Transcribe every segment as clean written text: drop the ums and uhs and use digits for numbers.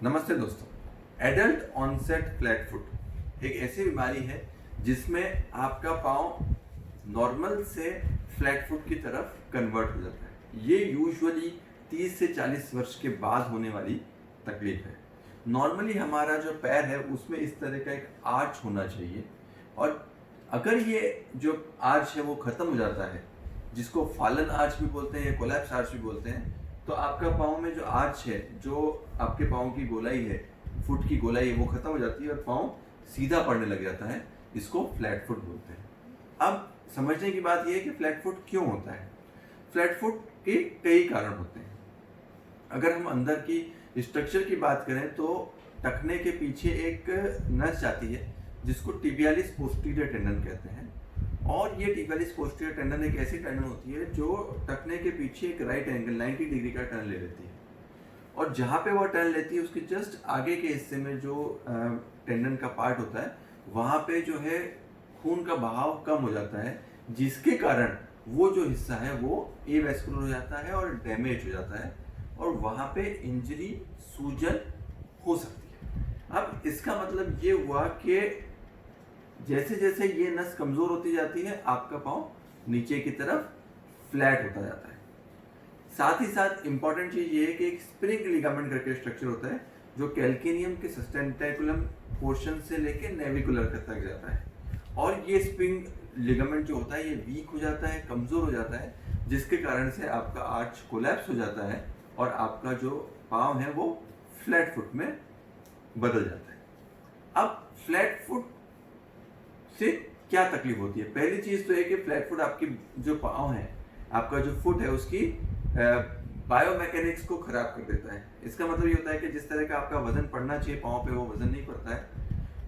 नमस्ते दोस्तों। Adult onset flat foot एक ऐसी बीमारी है जिसमें आपका पाँव नॉर्मल से फ्लैट फुट की तरफ कन्वर्ट हो जाता है। ये यूजुअली 30 से 40 वर्ष के बाद होने वाली तकलीफ है। नॉर्मली हमारा जो पैर है उसमें इस तरह का एक आर्च होना चाहिए, और अगर ये जो आर्च है वो ख़त्म हो जाता है, जिसको फॉलन आर्च भी बोलते हैं या कोलैप्स आर्च भी बोलते हैं, तो आपका पाँव में जो आर्च है, जो आपके पाँव की गोलाई है, फुट की गोलाई है, वो खत्म हो जाती है और पाँव सीधा पड़ने लग जाता है। इसको फ्लैट फुट बोलते हैं। अब समझने की बात यह है कि फ्लैट फुट क्यों होता है। फ्लैट फुट के कई कारण होते हैं। अगर हम अंदर की स्ट्रक्चर की बात करें तो टखने के पीछे एक नस जाती है जिसको टिबियालिस पोस्टीरियर टेंडन कहते हैं, और ये टिबियालिस पोस्टीरियर टेंडन एक ऐसी टेंडन होती है जो टखने के पीछे एक राइट एंगल 90 डिग्री का टर्न ले लेती है, और जहाँ पे वो टर्न लेती है उसके जस्ट आगे के हिस्से में जो टेंडन का पार्ट होता है, वहाँ पे जो है खून का बहाव कम हो जाता है, जिसके कारण वो जो हिस्सा है वो एवेस्कुलर हो जाता है और डैमेज हो जाता है, और वहाँ पे इंजरी, सूजन हो सकती है। अब इसका मतलब ये हुआ कि जैसे जैसे ये नस कमजोर होती जाती है, आपका पाँव नीचे की तरफ फ्लैट होता जाता है। साथ ही साथ इंपॉर्टेंट चीज ये है कि एक स्प्रिंग लिगामेंट करके स्ट्रक्चर होता है जो कैल्केनियम के सस्टेंटिकुलम पोर्शन से लेके नेविकुलर तक जाता है, और ये स्प्रिंग लिगामेंट जो होता है ये वीक हो जाता है, कमजोर हो जाता है, जिसके कारण से आपका आर्च कोलैप्स हो जाता है और आपका जो पाँव है वो फ्लैट फुट में बदल जाता है। अब फ्लैट फुट से क्या तकलीफ होती है? पहली चीज तो है कि फ्लैट फुट आपकी जो पाँव है, आपका जो फुट है, उसकी बायोमैकेनिक्स को खराब कर देता है। इसका मतलब ये होता है कि जिस तरह का आपका वजन पड़ना चाहिए पाँव पे, वो वजन नहीं पड़ता है,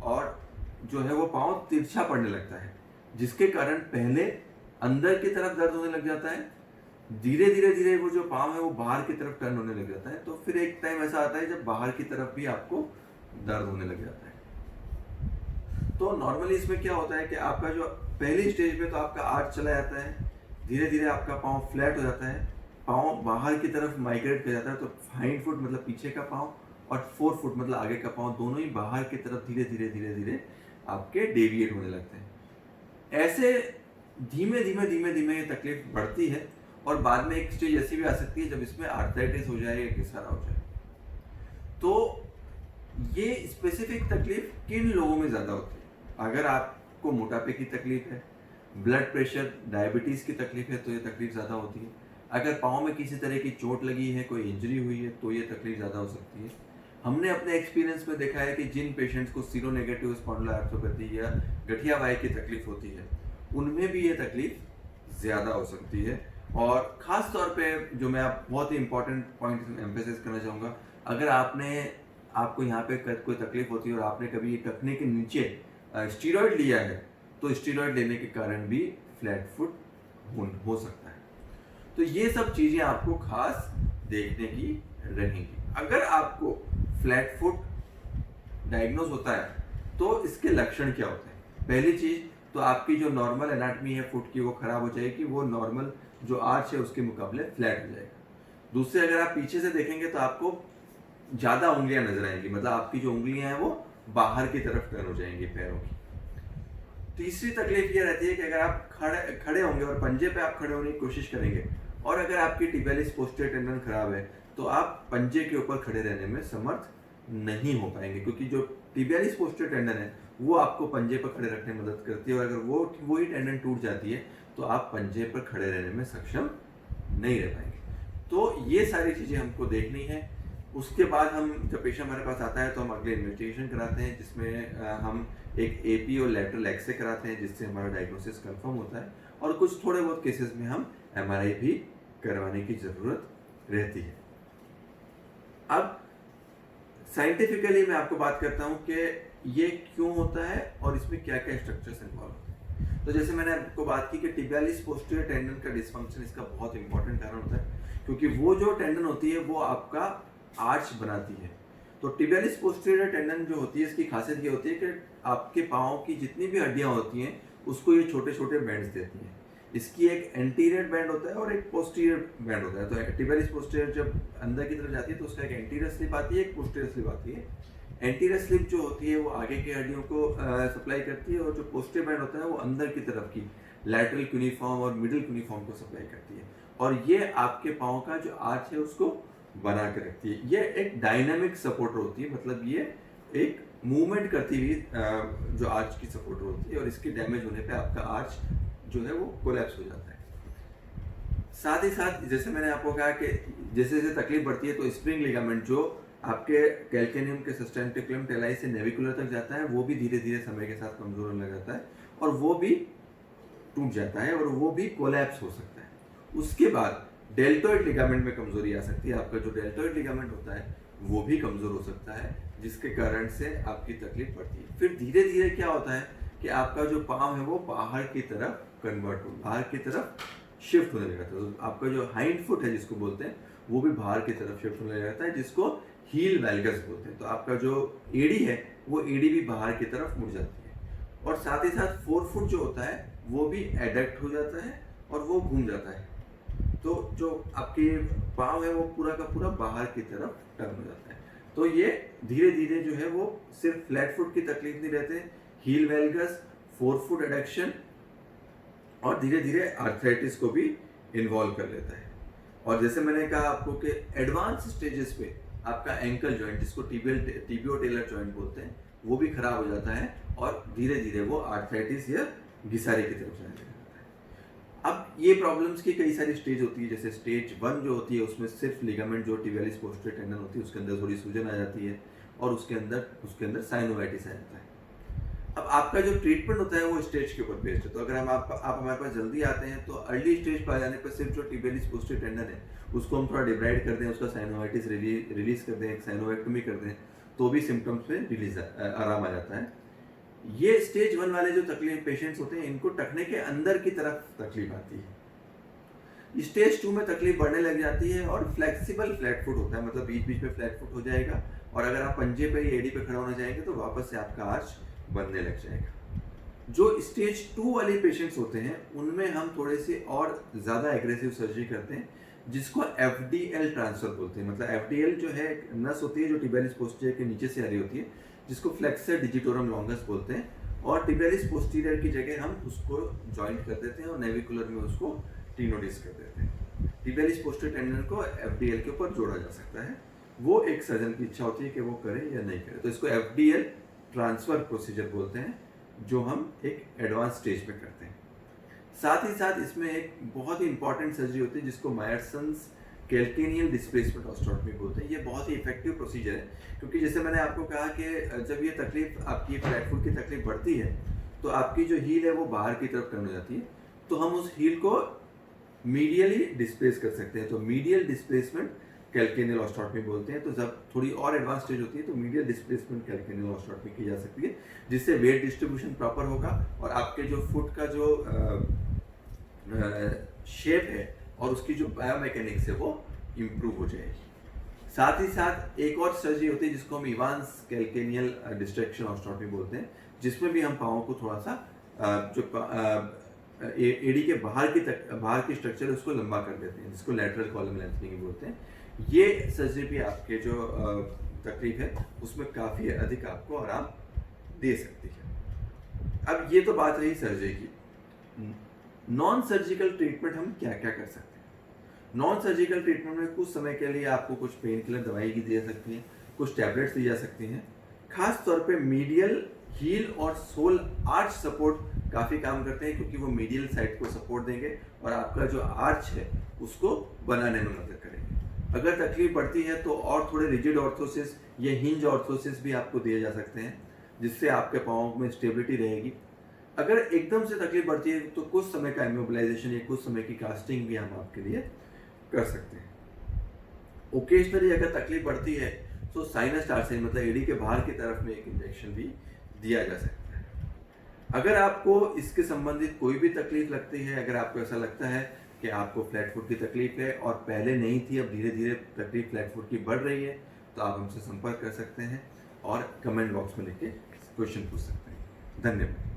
और जो है वो पाँव तिरछा पड़ने लगता है, जिसके कारण पहले अंदर की तरफ दर्द होने लग जाता है, धीरे धीरे धीरे वो जो पाँव है वो बाहर की तरफ टर्न होने लग जाता है, तो फिर एक टाइम ऐसा आता है जब बाहर की तरफ भी आपको दर्द होने लग जाता है। तो नॉर्मली इसमें क्या होता है कि आपका जो पहली स्टेज पे तो आपका आर्च चला जाता है, धीरे धीरे आपका पाँव फ्लैट हो जाता है, पाँव बाहर की तरफ माइग्रेट कर जाता है, तो हाइंड फुट मतलब पीछे का पाँव और फोर फुट मतलब आगे का पाँव, दोनों ही बाहर की तरफ धीरे धीरे धीरे धीरे आपके डेविएट होने लगते हैं। ऐसे धीमे धीमे धीमे धीमे ये तकलीफ बढ़ती है, और बाद में एक स्टेज ऐसी भी आ सकती है जब इसमें आर्थराइटिस हो जाए या घिसारा हो जाए। तो ये स्पेसिफिक तकलीफ किन लोगों में ज़्यादा होती है? अगर आपको मोटापे की तकलीफ है, ब्लड प्रेशर, डायबिटीज़ की तकलीफ है, तो ये तकलीफ ज़्यादा होती है। अगर पाँव में किसी तरह की चोट लगी है, कोई इंजरी हुई है, तो ये तकलीफ ज़्यादा हो सकती है। हमने अपने एक्सपीरियंस में देखा है कि जिन पेशेंट्स को सीरोनेगेटिव स्पॉन्डिलोआर्थोपेथी या गठिया वाई की तकलीफ होती है, उनमें भी ये तकलीफ ज़्यादा हो सकती है। और ख़ास तौर पे जो मैं आप बहुत ही इंपॉर्टेंट पॉइंट एम्फेसाइज करना चाहूँगा, अगर आपको यहाँ पे कोई तकलीफ होती है और आपने कभी टखने के नीचे स्टीरॉयड लिया है, तो स्टीरॉयड लेने के कारण भी फ्लैट फुट हो सकता है। तो ये सब चीज़ें आपको खास देखने की रहेंगी। अगर आपको फ्लैट फुट डायग्नोज होता है तो इसके लक्षण क्या होते हैं? पहली चीज़ तो आपकी जो नॉर्मल एनाटमी है फुट की वो खराब हो जाएगी, वो नॉर्मल जो आर्च है उसके मुकाबले फ्लैट हो जाएगा। दूसरे, अगर आप पीछे से देखेंगे तो आपको ज़्यादा उंगलियां नजर आएंगी, मतलब आपकी जो उंगलियां हैं वो बाहर की तरफ टर्न हो जाएंगी पैरों की। तीसरी तकलीफ ये रहती है कि अगर आप खड़े होंगे और पंजे पे आप खड़े होने की कोशिश करेंगे, और अगर आपकी टिबियालिस पोस्टीरियर टेंडन खराब है, तो आप पंजे के ऊपर खड़े रहने में समर्थ नहीं हो पाएंगे, क्योंकि जो टिबियालिस पोस्टीरियर टेंडन है वो आपको पंजे पर खड़े रखने में मदद करती है, और अगर वही टेंडन टूट जाती है तो आप पंजे पर खड़े रहने में सक्षम नहीं रह पाएंगे। तो ये सारी चीज़ें हमको देखनी है। उसके बाद हम जब पेशेंट हमारे पास आता है तो हम अगले इन्वेस्टिगेशन कराते हैं, जिसमें हम एक एपी और लैटरल एक्सरे कराते हैं, जिससे हमारा डायग्नोसिस कंफर्म होता है, और कुछ थोड़े बहुत केसेस में हम एमआरआई भी करवाने की ज़रूरत रहती है। अब साइंटिफिकली मैं आपको बात करता हूँ कि ये क्यों होता है और इसमें क्या क्या स्ट्रक्चर्स इन्वॉल्व होते हैं। तो जैसे मैंने आपको बात की कि टिबियालिस पोस्टीरियर टेंडन का डिसफंक्शन इसका बहुत इंपॉर्टेंट कारण होता है, क्योंकि वो जो टेंडन होती है वो आपका आर्च बनाती है। तो टिबियालिस पोस्टीरियर टेंडन जो होती है, इसकी खासियत ये होती है कि आपके पाँव की जितनी भी हड्डियाँ होती हैं उसको ये छोटे छोटे बेंड्स देती हैं, इसकी एक एंटीरियर बैंड होता है और एक पोस्टीरियर बैंड होता है। तो टिबियालिस पोस्टीरियर जब अंदर की तरफ जाती है तो उसका एक एंटीरियर स्लिप आती है, एक पोस्टीरियर स्लिप आती है। एंटीरियर स्लिप जो होती है वो आगे की हड्डियों को सप्लाई करती है, और जो पोस्टीरियर बैंड होता है वो अंदर की तरफ की लैटरल क्यूनिफॉर्म और मिडिल क्यूनिफॉर्म को सप्लाई करती है, और ये आपके पाँव का जो आर्च है उसको बना के रखती है। ये एक डायनामिक सपोर्टर होती है, मतलब ये एक मूवमेंट करती हुई जो आर्च की सपोर्टर होती है, और इसके डैमेज होने पे आपका आर्च जो है वो कोलैप्स हो जाता है। साथ ही साथ जैसे मैंने आपको कहा कि जैसे जैसे तकलीफ बढ़ती है तो स्प्रिंग लिगामेंट जो आपके कैल्केनियम के सस्टेंटिकुलम टेलाई से नेविकुलर तक जाता है वो भी धीरे धीरे समय के साथ कमजोर होने लग जाता है, और वो भी टूट जाता है, और वो भी कोलैप्स हो सकता है। उसके बाद डेल्टोइड लिगामेंट में कमजोरी आ सकती है। आपका जो डेल्टोइड लिगामेंट होता है वो भी कमजोर हो सकता है, जिसके कारण से आपकी तकलीफ बढ़ती है। फिर धीरे धीरे क्या होता है कि आपका जो पाँव है वो बाहर की तरफ कन्वर्ट हो, बाहर की तरफ शिफ्ट होने लगता है। तो आपका जो हाइंड फुट है जिसको बोलते हैं वो भी बाहर की तरफ शिफ्ट होने लगता है, जिसको हील वैल्गस बोलते हैं। तो आपका जो एड़ी है वो एड़ी भी बाहर की तरफ मुड़ जाती है, और साथ ही साथ फोर फुट जो होता है वो भी एडक्ट हो जाता है और वो घूम जाता है। तो जो आपके पाँव है वो पूरा का पूरा बाहर की तरफ टर्न हो जाता है। तो ये धीरे धीरे जो है वो सिर्फ फ्लैट फुट की तकलीफ नहीं रहते, हील वैल्गस, फोर फुट एडक्शन, और धीरे धीरे आर्थराइटिस को भी इन्वॉल्व कर लेता है। और जैसे मैंने कहा आपको कि एडवांस स्टेजेस पे आपका एंकल जॉइंट, जिसको टिबियो-टेलर जॉइंट बोलते हैं, वो भी खराब हो जाता है, और धीरे धीरे वो आर्थराइटिस या घिसारी की तरफ जाने लगता है। अब ये प्रॉब्लम्स की कई सारी स्टेज होती है। जैसे स्टेज 1 जो होती है उसमें सिर्फ लिगामेंट जो टिबियालिस पोस्टीरियर टेंडन होती है उसके अंदर थोड़ी सूजन आ जाती है, और उसके अंदर साइनोवाइटिस आ जाता है। अब आपका जो ट्रीटमेंट होता है वो स्टेज के ऊपर बेस्ड है। तो अगर आप हमारे पास जल्दी आते हैं तो अर्ली स्टेज पर आ जाने पर सिर्फ जो टिबियालिस पोस्टीरियर टेंडन है उसको हम थोड़ा डिब्राइड कर दें, उसका साइनोवाइटिस रिलीज कर दें, एक साइनोवेक्टोमी कर दें, तो भी सिम्टम्स में आराम आ जाता है। ये स्टेज 1 वाले जो तकलीफ पेशेंट्स होते हैं इनको टखने के अंदर की तरफ तकलीफ आती है। स्टेज 2 में तकलीफ बढ़ने लग जाती है, और फ्लेक्सिबल फ्लैट फुट होता है, मतलब बीच बीच में फ्लैट फुट हो जाएगा, और अगर आप पंजे पे या एड़ी पे खड़ा होना चाहेंगे तो वापस से आपका आर्च बनने लग जाएगा। जो स्टेज 2 वाले पेशेंट्स होते हैं उनमें हम थोड़े से और ज़्यादा एग्रेसिव सर्जरी करते हैं, जिसको FDL ट्रांसफर बोलते हैं। मतलब FDL जो है एक नस होती है जो टिबियालिस पोस्टीरियर के नीचे से आ रही होती है, जिसको फ्लेक्सर डिजिटोरम लॉन्गस बोलते हैं, और टिबियालिस पोस्टीरियर की जगह हम उसको जॉइंट कर देते हैं और नेविकुलर में उसको टीनोडिस कर देते हैं। टिबियालिस पोस्टीरियर टेंडन को FDL के ऊपर जोड़ा जा सकता है, वो एक सर्जन की इच्छा होती है कि वो करे या नहीं करे। तो इसको FDL ट्रांसफर प्रोसीजर बोलते हैं, जो हम एक एडवांस स्टेज पे करते हैं। साथ ही साथ इसमें एक बहुत ही इंपॉर्टेंट सर्जरी होती है जिसको मायरसन्स कैल्केनियल डिस्प्लेसमेंट ऑस्टियोटॉमी बोलते हैं। ये बहुत ही इफेक्टिव प्रोसीजर है, क्योंकि जैसे मैंने आपको कहा कि जब ये तकलीफ आपकी फ्लैट फुट की तकलीफ बढ़ती है तो आपकी जो हील है वो बाहर की तरफ टर्न हो जाती है, तो हम उस हील को मीडियली डिस्प्लेस कर सकते हैं। तो मीडियल डिस्प्लेसमेंट कैल्केनियल ऑस्टियोटॉमी बोलते हैं। तो जब थोड़ी और एडवांस स्टेज होती है तो मीडियल डिस्प्लेसमेंट कैल्केनियल ऑस्टियोटॉमी की जा सकती है, जिससे वेट डिस्ट्रीब्यूशन प्रॉपर होगा और आपके जो फुट का जो शेप है और उसकी जो बायोमैकेनिक्स है वो इम्प्रूव हो जाएगी। साथ ही साथ एक और सर्जरी होती है जिसको हम इवांस कैल्केनियल डिस्ट्रैक्शन ऑस्टियोटॉमी बोलते हैं, जिसमें भी हम पाँव को थोड़ा सा जो एडी के बाहर की स्ट्रक्चर है उसको लंबा कर देते हैं, जिसको लैटरल कॉलम लेंथनिंग बोलते हैं। ये सर्जरी भी आपके जो तकलीफ है उसमें काफ़ी अधिक आपको आराम दे सकती है। अब ये तो बात रही सर्जरी की। नॉन सर्जिकल ट्रीटमेंट हम क्या क्या कर सकते हैं। नॉन सर्जिकल ट्रीटमेंट में कुछ समय के लिए आपको कुछ पेन किलर दवाई की दी जा सकती है, कुछ टैबलेट्स दी जा सकती हैं। खास तौर पे मीडियल हील और सोल आर्च सपोर्ट काफ़ी काम करते हैं, क्योंकि वो मीडियल साइड को सपोर्ट देंगे और आपका जो आर्च है उसको बनाने में मदद करेंगे। अगर तकलीफ बढ़ती है तो और थोड़े रिजिड ऑर्थोसिस या हिंज ऑर्थोसिस भी आपको दिए जा सकते हैं, जिससे आपके पाँव में स्टेबिलिटी रहेगी। अगर एकदम से तकलीफ बढ़ती है तो कुछ समय का इमोबिलाइजेशन या कुछ समय की कास्टिंग भी हम आपके लिए कर सकते हैं। ओकेजनली अगर तकलीफ बढ़ती है तो साइनस टार्सिन मतलब एडी के बाहर की तरफ में एक इंजेक्शन भी दिया जा सकता है। अगर आपको इसके संबंधित कोई भी तकलीफ लगती है, अगर आपको ऐसा लगता है कि आपको फ्लैट फुट की तकलीफ है और पहले नहीं थी, अब धीरे धीरे तकलीफ फ्लैट फुट की बढ़ रही है, तो आप हमसे संपर्क कर सकते हैं और कमेंट बॉक्स में लिख के क्वेश्चन पूछ सकते हैं। धन्यवाद।